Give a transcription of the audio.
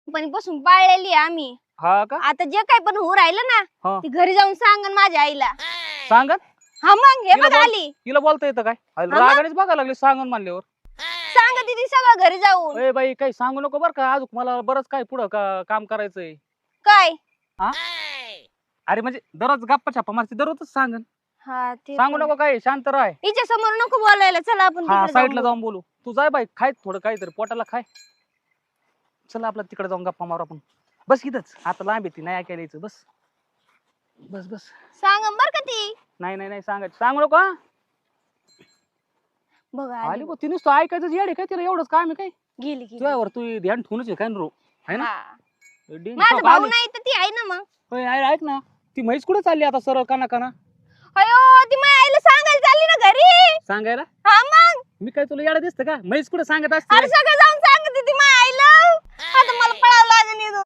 लहानपणीपासून पाळलेली आहे आम्ही. हा का? आता जे काही पण होऊ राहिलं ना हा. ती घरी जाऊन सांगन माझ्या आईला. सांगत हा मग हे तिला बघ बोल. आली. तिला बोलता येतं काय? अरे हा मग? रागानेच बघायला लागले सांगून म्हणल्यावर. सांगते ती सगळं घरी जाऊन. ए बाई काही सांगू नको बरं का, अजून मला बरंच काय पुढं काम करायचंय. काय? हा? अरे म्हणजे दररोज गप्पा छापा मारते, दररोजच सांगन. हा ते सांगू नको काय, शांत राह. हिच्या समोर नको बोलायला. चला आपण हा तिकडे साईडला जाऊन जाऊन बोलू. तू जाय बाई, खाय थोडं काहीतरी पोटाला खाय. चला आपलं तिकडे जाऊन गप्पा मारू आपण. बस इथंच, आता लांब येते नाही ऐकायला यायचं. बस बस बस. सांगन बर का ती. नाही नाही नाही सांगायचं, सांगू नको हा. बघ आली आली. बघ, ती नुसतं ऐकायचं येड आहे काय, तिला एवढंच काम आहे काय? गेली गेली. तुझ्यावर तू ध्यान ठेवूनच आहे काय रो है ना? हा. डिंग माझा टॉक भाऊ आली. नाही तर ती आहे ना मग. होय, ऐक ना, ती म्हैस कुठे चालली आता सरळ काना काना अयो ती माझ्या आईला सांगायला चालली ना घरी. सांगायला? हा मग मी काय तुला येडा दिसतं का? म्हैस कुठे सांगत असते? अरे सगळं जाऊन सांगते ती माझ्या आईला. आता मला